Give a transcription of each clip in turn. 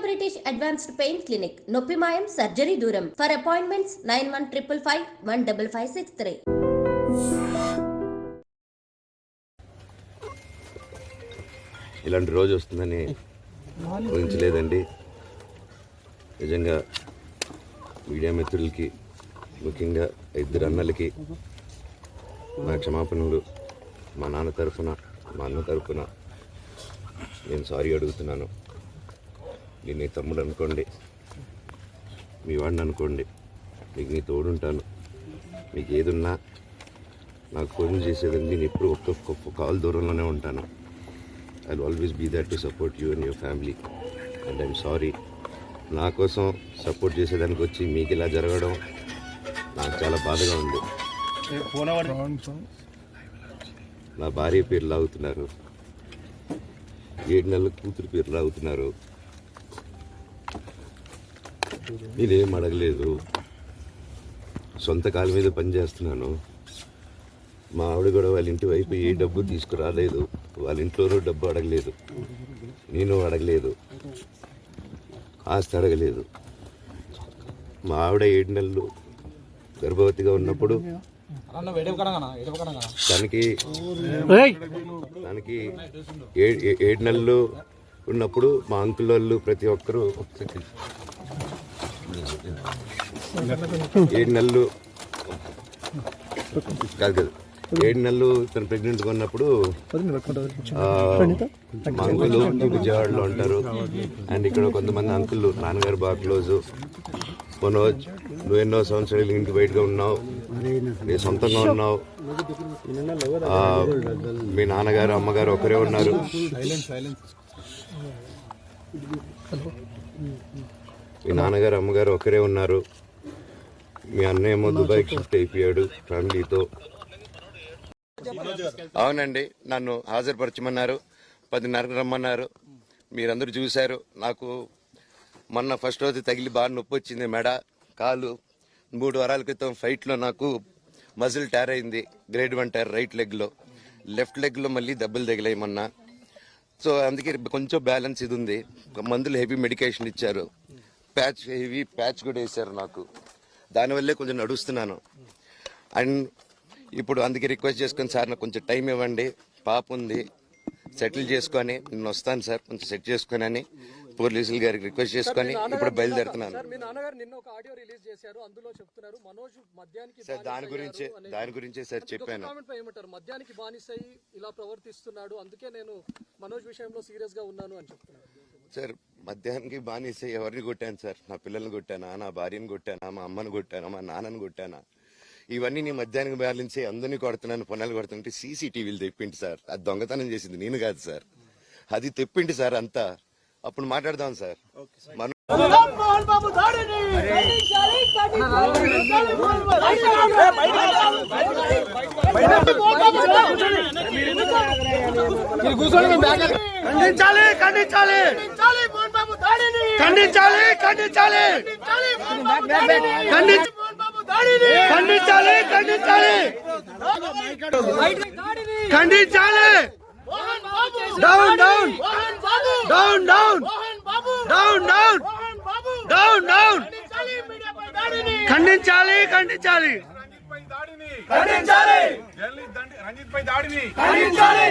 British Advanced Pain Clinic, Noppimayam Surgery Duram. For appointments 9155515563. ఇలాంటి రోజు వస్తుందని ఊహించలేదండి. నిజంగా మీడియా మిత్రులకి, ముఖ్యంగా ఇద్దరు అన్నలకి నా క్షమాపణలు. మా నాన్న తరఫున, మా అన్న తరఫున నేను సారీ అడుగుతున్నాను. నేను నీ తమ్ముడు అనుకోండి, మీ వాడిని అనుకోండి, మీకు నీ తోడుంటాను. మీకు ఏదున్నా నాకు ఫోన్ చేసేదండి. నేను ఎప్పుడు ఒక్క కాల్ దూరంలోనే ఉంటాను. I'll always be there to support you and your family. And I'm sorry. నా కోసం సపోర్ట్ చేసేదానికి వచ్చి మీకు ఇలా జరగడం నాకు చాలా బాధగా ఉంది. నా భార్య పేరు లాగుతున్నారు, 7 నెలల కూతురు పేరు లాగుతున్నారు. నేనేం అడగలేదు, సొంత కాళ్ళ మీద పనిచేస్తున్నాను. మా ఆవిడ కూడా వాళ్ళ ఇంటి వైపు ఏ డబ్బు తీసుకురాలేదు, వాళ్ళ ఇంట్లోనూ డబ్బు అడగలేదు, నేను అడగలేదు, ఆస్తి అడగలేదు. మా ఆవిడ 7 నెలలు గర్భవతిగా ఉన్నప్పుడు తనకి 7 నెలలు ఉన్నప్పుడు మా అంకుల్ వాళ్ళు ప్రతి ఒక్కరూ 7 నెలలు కాదు 7 నెలలు తను ప్రెగ్నెంట్గా ఉన్నప్పుడు మా అంకుల్ విజయవాడలో ఉంటారు. అండ్ ఇక్కడ కొంతమంది అంకుల్ నాన్నగారు బాగా క్లోజు. మనోజ్, నువ్వు ఎన్నో సంవత్సరాలు ఇంటి బయటగా ఉన్నావు, నీ సొంతంగా ఉన్నావు. మీ నాన్నగారు అమ్మగారు ఒకరే ఉన్నారు. మీ నాన్నగారు అమ్మగారు ఒకరే ఉన్నారు. మీ అన్నయ్య ఏమో దుబాయ్కి షిఫ్ట్ అయిపోయాడు ఫ్యామిలీతో. అవునండి, నన్ను హాజరుపరచమన్నారు, 10:30కి రమ్మన్నారు. మీరందరూ చూశారు. నాకు మొన్న ఫస్ట్ రోజు తగిలి బాగా నొప్పి వచ్చింది, మెడ, కాలు. 3 వారాల క్రితం ఫైట్లో నాకు మజిల్ టైర్ అయింది, గ్రేడ్ 1 టైర్ రైట్ లెగ్లో. లెఫ్ట్ లెగ్లో మళ్ళీ దెబ్బలు తగిలాయి మొన్న. సో అందుకే కొంచెం బ్యాలెన్స్ ఇది ఉంది. మందులు హెవీ మెడికేషన్ ఇచ్చారు, హెవీ ప్యాచ్ కూడా వేశారు నాకు. దానివల్లే కొంచెం నడుస్తున్నాను. అండ్ ఇప్పుడు అందుకే రిక్వెస్ట్ చేసుకొని, సార్ నాకు కొంచెం టైం ఇవ్వండి, పాప ఉంది, సెటిల్ చేసుకొని నేను వస్తాను సార్, కొంచెం సెట్ చేసుకొని అని పోలీసులు గారికి రిక్వెస్ట్ చేసుకొని ఇప్పుడు బయలుదేరుతున్నాను. సార్ దాని గురించే సార్ చెప్పాను. మద్యానికి బానిసై ఇలా ప్రవర్తిస్తున్నాడు, అందుకే నేను మనోజ్ విషయంలో సీరియస్ గా ఉన్నాను అని చెప్తున్నాను. సార్ మద్యానికి బానిసై ఎవరిని కొట్టాను సార్? నా పిల్లల్ని కొట్టానా, నా భార్యను కొట్టానా, మా అమ్మని కొట్టానా, మా నాన్నని కొట్టానా? ఇవన్నీ నీ మద్యానికి బ్యాలెన్స్ అందరినీ కొడుతున్నాను, పొన్నాలు కొడుతుంటే సీసీటీవీలు తెప్పిండి సార్. అది దొంగతనం చేసింది నేను కాదు సార్, అది తెప్పిండి సార్ అంతా. అప్పుడు మాట్లాడదాం సార్. ఖండించాలి. Down down down down down down down down ఖండించాలి. ఖండించాలి. ఖండించాలి. రంజిత్ పై దాడిని ఖండించాలి.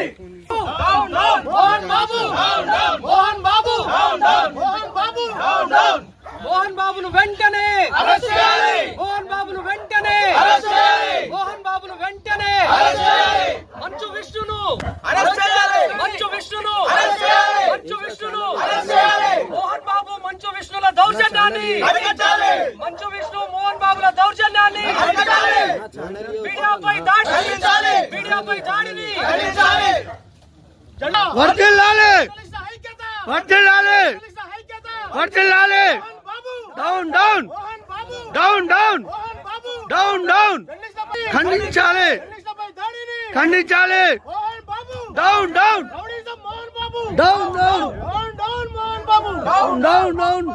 Down down Mohan Babu, down down Mohan Babu, down down Mohan Babu, down down Mohan బాబును వెంటనే అరెస్ట్ చేయాలి. మోహన్ బాబును వెంటనే అరెస్ట్ చేయాలి. మోహన్ బాబును వెంటనే అరెస్ట్ చేయాలి. మంచు విష్ణును అరెస్ట్ చేయాలి. మంచు విష్ణును అరెస్ట్ చేయాలి. మంచు విష్ణును అరెస్ట్ చేయాలి. మోహన్ బాబు మంచు విష్ణుల దౌర్జన్యాన్ని అరికట్టాలి. మంచు విష్ణు మోహన్ బాబుల దౌర్జన్యాన్ని అరికట్టాలి. మీడియాపై దాడి ఖండించాలి. మీడియాపై దాడిని ఖండించాలి. వర్ధిల్లాలి. వర్ధిల్లాలి. వర్ధిల్లాలి. Down down down down down down ఖండించాలి. ఖండించాలి. Down down down down down down down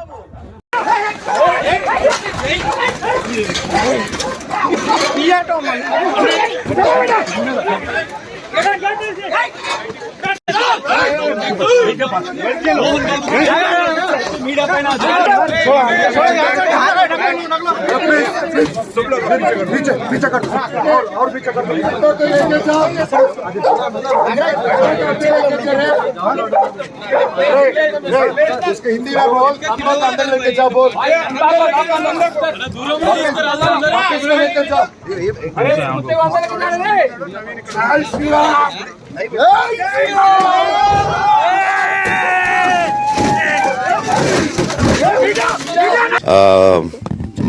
इसके हिंदी में बोल, अंदर लेके जाओ बोल।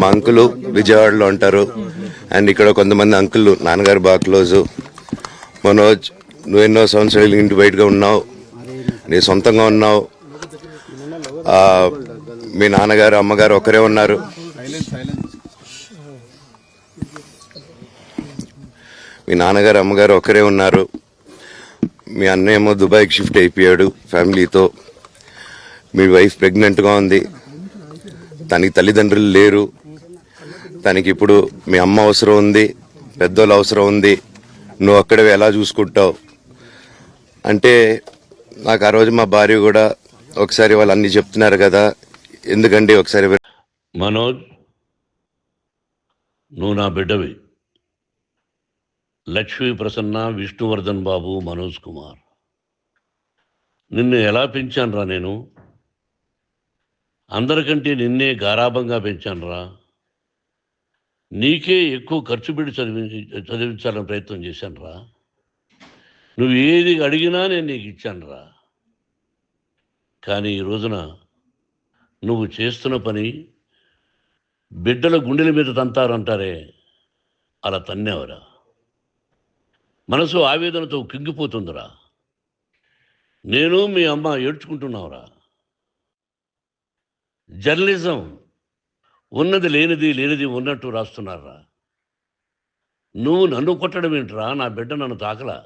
మా అంకులు విజయవాడలో ఉంటారు. అండ్ ఇక్కడ కొంతమంది అంకులు నాన్నగారు బాగా క్లోజు. మనోజ్, నువ్వు ఎన్నో సంవత్సరాలు ఇంటి బయటగా ఉన్నావు, నీ సొంతంగా ఉన్నావు. మీ నాన్నగారు అమ్మగారు ఒకరే ఉన్నారు. మీ నాన్నగారు అమ్మగారు ఒకరే ఉన్నారు. మీ అన్నయ్య ఏమో దుబాయ్కి షిఫ్ట్ అయిపోయాడు ఫ్యామిలీతో. మీ వైఫ్ ప్రెగ్నెంట్గా ఉంది. తనకి తల్లిదండ్రులు లేరు. తనకి ఇప్పుడు మీ అమ్మ అవసరం ఉంది, పెద్దోళ్ళు అవసరం ఉంది. నువ్వు అక్కడే ఎలా చూసుకుంటావు అంటే, నాకు ఆ రోజు మా భార్య కూడా ఒకసారి వాళ్ళు అన్ని చెప్తున్నారు కదా, ఎందుకండి ఒకసారి. మనోజ్, నువ్వు నా బిడ్డవి. లక్ష్మీ ప్రసన్న, విష్ణువర్ధన్ బాబు, మనోజ్ కుమార్. నిన్ను ఎలా పెంచానురా నేను? అందరికంటే నిన్నే గారాభంగా పెంచానురా. నీకే ఎక్కువ ఖర్చు పెట్టి చదివించాలని ప్రయత్నం చేశానురా. నువ్వు ఏది అడిగినా నేను నీకు ఇచ్చానురా. కానీ ఈ రోజున నువ్వు చేస్తున్న పని బిడ్డల గుండెల మీద తంతారంటారే, అలా తన్నేవరా. మనసు ఆవేదనతో కింగిపోతుందిరా. నేను మీ అమ్మ ఏడ్చుకుంటున్నావురా. జర్నలిజం ఉన్నది లేనిది, లేనిది ఉన్నట్టు రాస్తున్నారా. నువ్వు నన్ను కొట్టడం ఏంట్రా? నా బిడ్డ నన్ను తాకలా.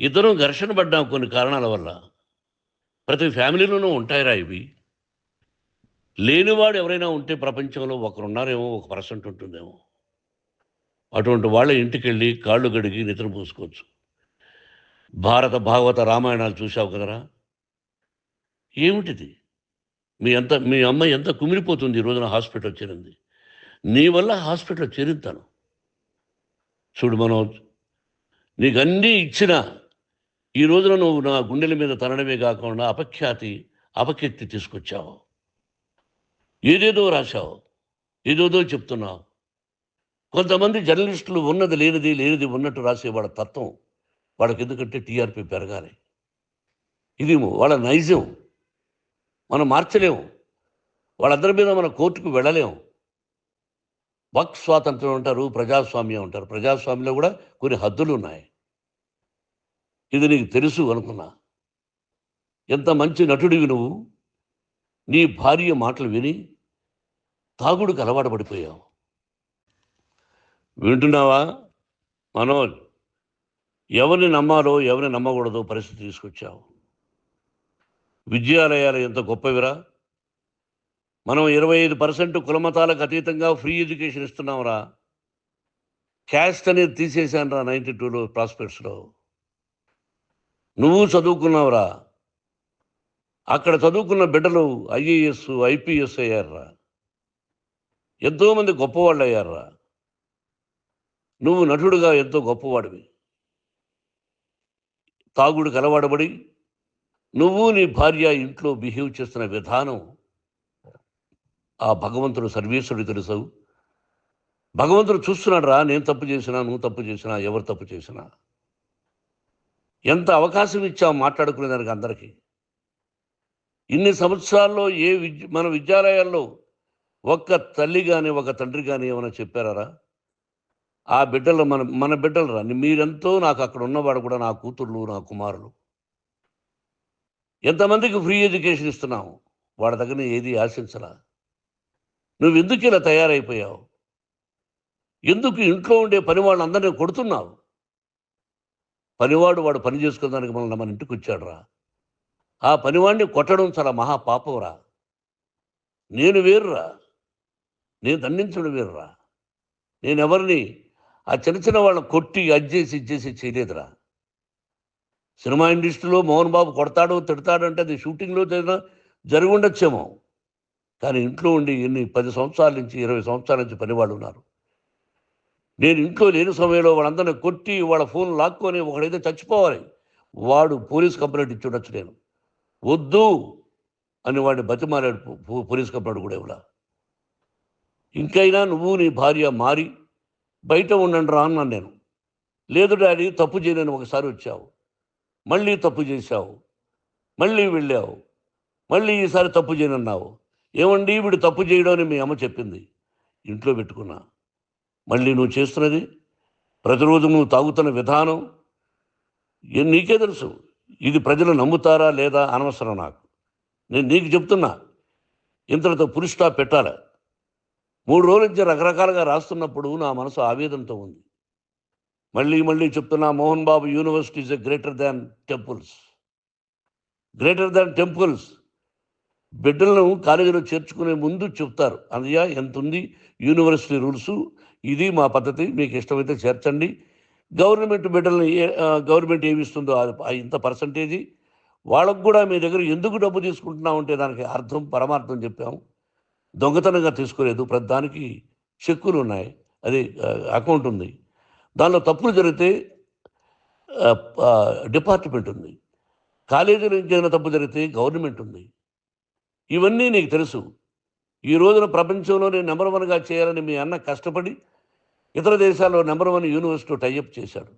ఇద్దరం ఘర్షణ పడ్డాం కొన్ని కారణాల వల్ల. ప్రతి ఫ్యామిలీలోనూ ఉంటాయిరా ఇవి. లేనివాడు ఎవరైనా ఉంటే ప్రపంచంలో ఒకరున్నారేమో, 1% ఉంటుందేమో. అటువంటి వాళ్ళ ఇంటికి వెళ్ళి కాళ్ళు గడిగి నిద్ర పూసుకోవచ్చు. భారత భాగవత రామాయణాలు చూసావు కదరా. ఏమిటిది? మీ అమ్మ ఎంత కుమిలిపోతుంది ఈ రోజున హాస్పిటల్ చేరింది. నీ వల్ల హాస్పిటల్ చేరుతాను. చూడు మనోజ్, నీకు అన్నీ ఇచ్చినా ఈ రోజున నువ్వు నా గుండెల మీద తనడమే కాకుండా అపకీర్తి తీసుకొచ్చావు. ఏదేదో రాశావు, ఏదేదో చెప్తున్నావు. కొంతమంది జర్నలిస్టులు ఉన్నది లేనిది, లేనిది ఉన్నట్టు రాసేవాళ్ళ తత్వం వాళ్ళకి. ఎందుకంటే టీఆర్పీ పెరగాలి. ఇది వాళ్ళ నైజం. మనం మార్చలేము. వాళ్ళందరి మీద మన కోర్టుకు వెళ్ళలేము. వాక్ స్వాతంత్రం అంటారు, ప్రజాస్వామ్యం అంటారు. ప్రజాస్వామ్యంలో కూడా కొన్ని హద్దులు ఉన్నాయి. ఇది నీకు తెలుసు అనుకున్నా. ఎంత మంచి నటుడివి నువ్వు. నీ భార్య మాటలు విని తాగుడుకు అలవాటు పడిపోయావు. వింటున్నావా మనోజ్? ఎవరిని నమ్మాలో ఎవరిని నమ్మకూడదో పరిస్థితి తీసుకొచ్చావు. విద్యాలయాలు ఎంత గొప్పవిరా. మనం 25% కులమతాలకు అతీతంగా ఫ్రీ ఎడ్యుకేషన్ ఇస్తున్నాంరా. క్యాస్ట్ అనేది తీసేశానురా 92లో ప్రాస్పెక్ట్స్లో. నువ్వు చదువుకున్నావురా. అక్కడ చదువుకున్న బిడ్డలు IAS, IPS అయ్యారురా. ఎంతోమంది గొప్పవాళ్ళు అయ్యారురా. నువ్వు నటుడుగా ఎంతో గొప్పవాడివి. తాగుడికి అలవాడబడి నువ్వు నీ భార్య ఇంట్లో బిహేవ్ చేస్తున్న విధానం ఆ భగవంతుడు సర్వేశ్వరుడు తెలుసు. భగవంతుడు చూస్తున్నాడు రా. నేను తప్పు చేసినా, నువ్వు తప్పు చేసినా, ఎవరు తప్పు చేసినా. ఎంత అవకాశం ఇచ్చావు మాట్లాడుకునేదానికి అందరికీ. ఇన్ని సంవత్సరాల్లో మన విద్యాలయాల్లో ఒక్క తల్లి కానీ ఒక తండ్రి కానీ ఏమైనా చెప్పారా? ఆ బిడ్డలు మన బిడ్డలు రా. మీరెంతో నాకు అక్కడ ఉన్నవాడు కూడా నా కూతుర్లు, నా కుమారులు. ఎంతమందికి ఫ్రీ ఎడ్యుకేషన్ ఇస్తున్నావు. వాడి దగ్గర ఏది ఆశించలా. నువ్వు ఎందుకు ఇలా తయారైపోయావు? ఎందుకు ఇంట్లో ఉండే పనివాళ్ళని అందరినీ కొడుతున్నావు? పనివాడు వాడు పని చేసుకునేదానికి మన ఇంటికి వచ్చాడు రా. ఆ పనివాడిని కొట్టడం చాలా మహాపాపంరా. నేను వేరురా. నేను దండించడం వేరురా. నేను ఎవరిని ఆ చిన్న వాళ్ళని కొట్టి అజ్జేసి ఇచ్చేసి చేయలేదురా. సినిమా ఇండస్ట్రీలో మోహన్ బాబు కొడతాడు, తిడతాడు అంటే అది షూటింగ్లో జరుగుండొచ్చేమో, కానీ ఇంట్లో ఉండి 10 సంవత్సరాల నుంచి 20 సంవత్సరాల నుంచి పనివాళ్ళు ఉన్నారు. నేను ఇంట్లో లేని సమయంలో వాళ్ళందరినీ కొట్టి వాళ్ళ ఫోన్ లాక్కొని ఒకడైతే చచ్చిపోవాలి, వాడు పోలీస్ కంప్లైంట్ ఇచ్చి ఉండొచ్చు. నేను వద్దు అని వాడిని బతిమాలాడు, పోలీస్ కంప్లైంట్ కూడా ఇవ్వలా. ఇంకైనా నువ్వు నీ భార్య మారి బయట ఉండండి రా అన్నాను నేను. లేదు డాడీ, తప్పు చేయలేని ఒకసారి వచ్చావు, మళ్ళీ తప్పు చేశావు, మళ్ళీ వెళ్ళావు, మళ్ళీ ఈసారి తప్పు చేయనన్నావు. ఏమండి వీడు తప్పు చేయడం అని మీ అమ్మ చెప్పింది, ఇంట్లో పెట్టుకున్నా. మళ్ళీ నువ్వు చేస్తున్నది, ప్రతిరోజు నువ్వు తాగుతున్న విధానం నీకే తెలుసు. ఇది ప్రజలు నమ్ముతారా లేదా అనవసరం నాకు. నేను నీకు చెప్తున్నా, ఇంతటితో ఫుల్ స్టాప్ పెట్టాలి. 3 రోజుల నుంచి రకరకాలుగా రాస్తున్నప్పుడు నా మనసు ఆవేదనతో ఉంది. మళ్ళీ చెప్తున్నా, Mohan Babu university is greater than temples. Greater than temples. బిడ్డలను కాలేజీలో చేర్చుకునే ముందు చెప్తారు, అన్నయ్య ఎంత ఉంది యూనివర్సిటీ రూల్స్, ఇది మా పద్ధతి, మీకు ఇష్టమైతే చేర్చండి. గవర్నమెంట్ బిడ్డలను గవర్నమెంట్ ఏమి ఇస్తుందో ఇంత పర్సంటేజీ, వాళ్ళకు కూడా మీ దగ్గర ఎందుకు డబ్బు తీసుకుంటున్నాం అంటే దానికి అర్థం పరమార్థం చెప్పాము. దొంగతనంగా తీసుకోలేదు, ప్రతి దానికి చెక్కులు ఉన్నాయి, అది అకౌంట్ ఉంది. దానిలో తప్పులు జరిగితే డిపార్ట్మెంట్ ఉంది, కాలేజీలో ఇంకేదైనా తప్పు జరిగితే గవర్నమెంట్ ఉంది. ఇవన్నీ నీకు తెలుసు. ఈ రోజున ప్రపంచంలో నేను నెంబర్ 1గా చేయాలని మీ అన్న కష్టపడి ఇతర దేశాల్లో నెంబర్ 1 యూనివర్సిటీ టైఅప్ చేశాడు.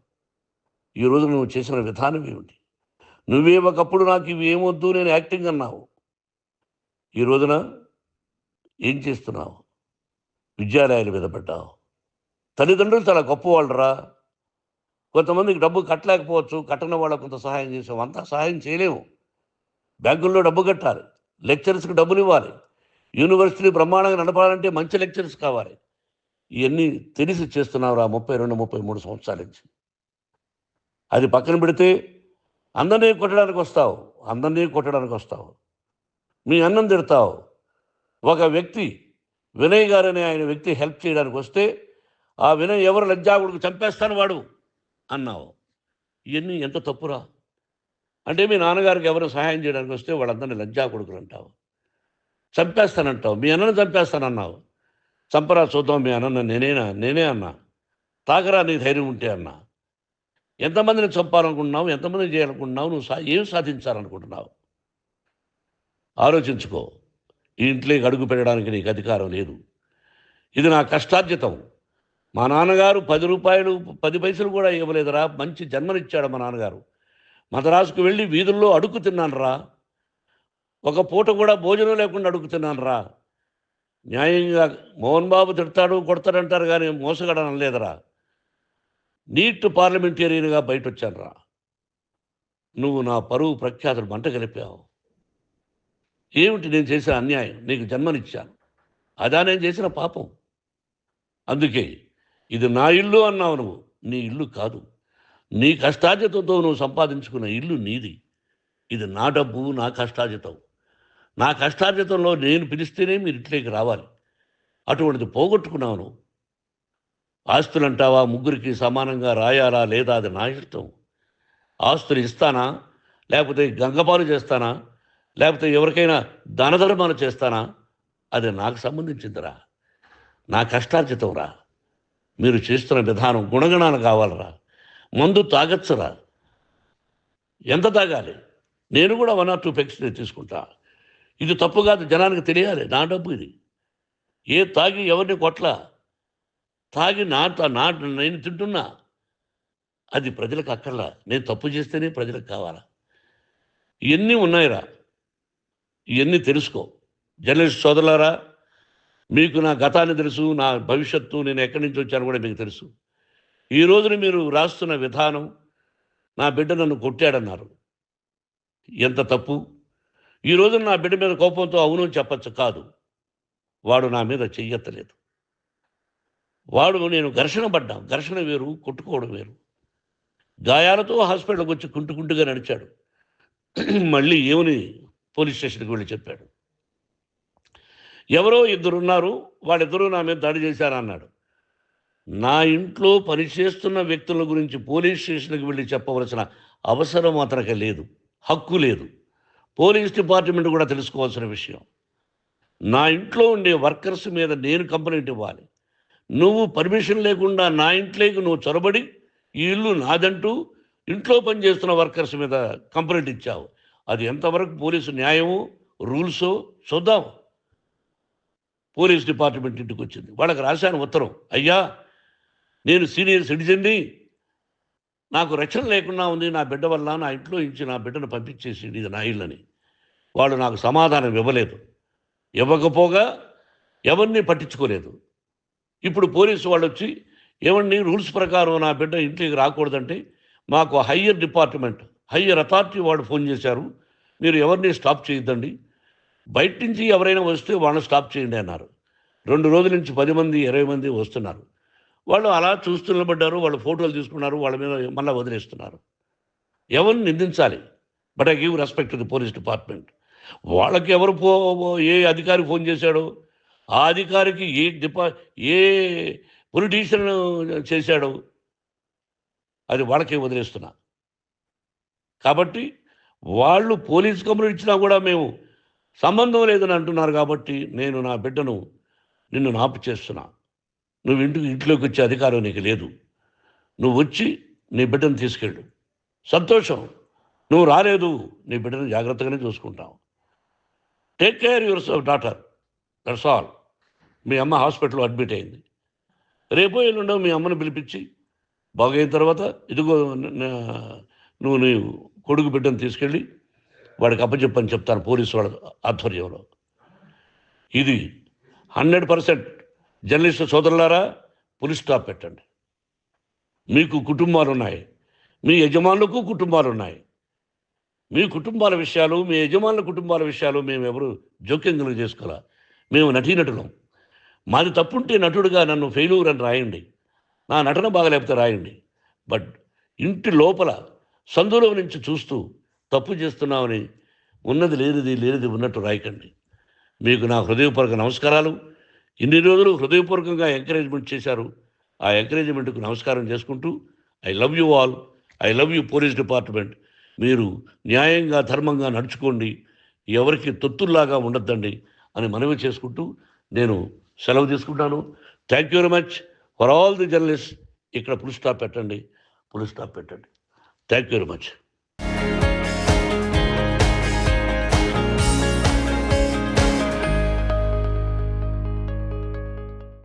ఈ రోజు నువ్వు చేసిన విధానం ఏమిటి? నువ్వే ఒకప్పుడు నాకు ఇవి ఏమొద్దు నేను యాక్టింగ్ అన్నావు, ఈ రోజున ఏం చేస్తున్నావు? విద్యాలయాల మీద పడ్డావు. తల్లిదండ్రులు చాలా గొప్పవాళ్ళరా. కొంతమందికి డబ్బు కట్టలేకపోవచ్చు, కట్టని వాళ్ళకు కొంత సహాయం చేసాం, అంతా సహాయం చేయలేము. బ్యాంకుల్లో డబ్బు కట్టాలి, లెక్చరర్స్కి డబ్బులు ఇవ్వాలి, యూనివర్సిటీ బ్రహ్మాండంగా నడపాలంటే మంచి లెక్చరర్స్ కావాలి. ఇవన్నీ తెలిసి చేస్తున్నావురా 32-33 సంవత్సరాల నుంచి. అది పక్కన పెడితే అందరినీ కొట్టడానికి వస్తావు, మీ అన్నం తిడతావు. ఒక వ్యక్తి వినయ్ గారనే ఆయన వ్యక్తి హెల్ప్ చేయడానికి వస్తే ఆ వినయ్ ఎవరు లజ్జాగుడికి చంపేస్తాను వాడు అన్నావు. ఇవన్నీ ఎంత తప్పురా. అంటే మీ నాన్నగారికి ఎవరు సహాయం చేయడానికి వస్తే వాళ్ళందరినీ లజ్జా కొడుకులు అంటావు, చంపేస్తానంటావు. మీ అన్నను చంపేస్తానన్నావు, చంపరా చూద్దాం మీ అన్న. నేనే అన్నా, తాకరా నీ ధైర్యం ఉంటే అన్నా. ఎంతమందిని చంపాలనుకుంటున్నావు, ఎంతమందిని చేయాలనుకుంటున్నావు, నువ్వు ఏం సాధించాలనుకుంటున్నావు ఆలోచించుకో. ఈ ఇంట్లోకి అడుగు పెట్టడానికి నీకు అధికారం లేదు. ఇది నా కష్టార్జితం. మా నాన్నగారు 10 రూపాయలు 10 పైసలు కూడా ఇవ్వలేదురా, మంచి జన్మనిచ్చాడు మా నాన్నగారు. మద్రాసుకు వెళ్ళి వీధుల్లో అడుగు తిన్నాను రా, ఒక పూట కూడా భోజనం లేకుండా అడుగు తిన్నాను రా. న్యాయంగా మోహన్ బాబు తిడతాడు కొడతాడంటారు కానీ మోసగడనం లేదురా. నీట్ పార్లమెంటేరియన్గా బయట వచ్చాను రా. నువ్వు నా పరువు ప్రఖ్యాతులు మంట కలిపావు. ఏమిటి నేను చేసిన అన్యాయం? నీకు జన్మనిచ్చాను, అదా నేను చేసిన పాపం. అందుకే ఇది నా ఇల్లు అన్నావు. నువ్వు నీ ఇల్లు కాదు, నీ కష్టార్జితంతో నువ్వు సంపాదించుకున్న ఇల్లు నీది. ఇది నా డబ్బు, నా కష్టార్జితం. నా కష్టార్జితంలో నేను పిలిస్తేనే మీరు ఇంట్లోకి రావాలి. అటువంటిది పోగొట్టుకున్నావు నువ్వు. ఆస్తులు అంటావా, 3కి సమానంగా రాయాలా లేదా అది నా ఇష్టం. ఆస్తులు ఇస్తానా, లేకపోతే గంగపాలు చేస్తానా, లేకపోతే ఎవరికైనా దానధర్మాలు చేస్తానా, అది నాకు సంబంధించిందిరా, నా కష్టార్జితం రా. మీరు చేస్తున్న విధానం గుణగణాలు కావాలరా. మందు తాగచ్చురా, ఎంత తాగాలి? నేను కూడా 1 or 2 పెగ్స్ తీసుకుంటా. ఇది తప్పు కాదు, జనానికి తెలియాలి, నా డబ్బు ఇది. ఏ తాగి ఎవరిని కొట్లా, తాగి నేను తింటున్నా, అది ప్రజలకు అక్కర్లా. నేను తప్పు చేస్తేనే ప్రజలకు కావాలా. ఇవన్నీ ఉన్నాయిరా, ఇవన్నీ తెలుసుకో. జర్నలిస్ట్ సోదరులారా, మీకు నా గతాన్ని తెలుసు, నా భవిష్యత్తు, నేను ఎక్కడి నుంచి వచ్చాను కూడా మీకు తెలుసు. ఈ రోజున మీరు రాస్తున్న విధానం, నా బిడ్డ నన్ను కొట్టాడన్నారు, ఎంత తప్పు. ఈ రోజున నా బిడ్డ మీద కోపంతో అవును చెప్పచ్చు, కాదు, వాడు నా మీద చెయ్యెత్తలేదు. నేను ఘర్షణ పడ్డాం. ఘర్షణ వేరు, కొట్టుకోవడం వేరు. గాయాలతో హాస్పిటల్కి వచ్చి కుంటుకుంటుగా నడిచాడు. మళ్ళీ ఏమని పోలీస్ స్టేషన్కి వెళ్ళి చెప్పాడు. ఎవరో 2 ఉన్నారు, వాళ్ళిద్దరూ నా మీద దాడి చేశారన్నాడు. నా ఇంట్లో పనిచేస్తున్న వ్యక్తుల గురించి పోలీస్ స్టేషన్కి వెళ్ళి చెప్పవలసిన అవసరం అతనికి లేదు, హక్కు లేదు. పోలీస్ డిపార్ట్మెంట్ కూడా తెలుసుకోవాల్సిన విషయం. నా ఇంట్లో ఉండే వర్కర్స్ మీద నేను కంప్లైంట్ ఇవ్వాలి. నువ్వు పర్మిషన్ లేకుండా నా ఇంట్లోకి నువ్వు చొరబడి ఈ ఇల్లు నాదంటూ ఇంట్లో పనిచేస్తున్న వర్కర్స్ మీద కంప్లైంట్ ఇచ్చావు. అది ఎంతవరకు పోలీసు న్యాయమో రూల్సో చూద్దాం. పోలీస్ డిపార్ట్మెంట్ ఇంటికి వచ్చింది, వాళ్ళకి రాశాను ఉత్తరం, అయ్యా నేను సీనియర్ సిటిజన్ని, నాకు రక్షణ లేకుండా ఉంది, నా బిడ్డ వల్ల నా ఇంట్లో నుంచి నా బిడ్డను పంపించేసి ఇది నా ఇల్లని. వాళ్ళు నాకు సమాధానం ఇవ్వలేదు. ఇవ్వకపోగా ఎవరిని పట్టించుకోలేదు. ఇప్పుడు పోలీసు వాళ్ళు వచ్చి ఏమండి రూల్స్ ప్రకారం నా బిడ్డ ఇంటికి రాకూడదంటే మాకు హయ్యర్ డిపార్ట్మెంట్ హయ్యర్ అథారిటీ వాళ్ళు ఫోన్ చేశారు, మీరు ఎవరిని స్టాప్ చేయొద్దండి, బయట నుంచి ఎవరైనా వస్తే వాళ్ళని స్టాప్ చేయండి అన్నారు. 2 రోజుల నుంచి 10 మంది 20 మంది వస్తున్నారు. వాళ్ళు అలా చూస్తూ నిలబడ్డారు, వాళ్ళు ఫోటోలు తీసుకున్నారు, వాళ్ళ మీద మళ్ళీ వదిలేస్తున్నారు. ఎవరిని నిందించాలి? But I give respect to the police department. వాళ్ళకి ఎవరు ఏ అధికారి ఫోన్ చేశాడో, ఆ అధికారికి ఏ పొలిటీషియన్ చేశాడో అది వాళ్ళకే వదిలేస్తున్నా. కాబట్టి వాళ్ళు పోలీస్ కంప్లైంట్ ఇచ్చినా కూడా మేము సంబంధం లేదని అంటున్నారు. కాబట్టి నేను నా బిడ్డను నిన్ను నాపు చేస్తున్నా. నువ్వు ఇంట్లోకి వచ్చే అధికారం నీకు లేదు. నువ్వు వచ్చి నీ బిడ్డను తీసుకెళ్ళు, సంతోషం. నువ్వు రాలేదు, నీ బిడ్డను జాగ్రత్తగానే చూసుకుంటావు. Take care your daughter, that's all. మీ అమ్మ హాస్పిటల్లో అడ్మిట్ అయింది. రేపో ఎల్లుండో మీ అమ్మను పిలిపించి బాగైన తర్వాత ఇదిగో నువ్వు నీ కొడుకు బిడ్డను తీసుకెళ్ళి వాడికి అప్పచెప్పని చెప్తాను పోలీసు వాళ్ళ ఆధ్వర్యంలో. ఇది 100% జర్నలిస్టు సోదరులారా పులి స్టాప్ పెట్టండి. మీకు కుటుంబాలు ఉన్నాయి, మీ యజమానులకు కుటుంబాలు ఉన్నాయి. మీ కుటుంబాల విషయాలు, మీ యజమానుల కుటుంబాల విషయాలు మేము ఎవరు జోక్యం చేసుకోవాలా. మేము నటీనటులం. మాది తప్పుంటే నటుడుగా నన్ను ఫెయిల్యూర్ అని రాయండి, నా నటన బాగలేకపోతే రాయండి. బట్ ఇంటి లోపల సందులో నుంచి చూస్తూ తప్పు చేస్తున్నామని ఉన్నది లేనిది ఉన్నట్టు రాయకండి. మీకు నా హృదయపూర్వక నమస్కారాలు. ఇన్ని రోజులు హృదయపూర్వకంగా ఎంకరేజ్మెంట్ చేశారు. ఆ ఎంకరేజ్మెంట్కు నమస్కారం చేసుకుంటూ I love you all. I love you police department. మీరు న్యాయంగా ధర్మంగా నడుచుకోండి, ఎవరికి తొత్తుల్లాగా ఉండొద్దండి అని మనవి చేసుకుంటూ నేను సెలవు తీసుకుంటాను. Thank you very much for all the journalist. ఇక్కడ పులి స్టాప్ పెట్టండి. Thank you very much.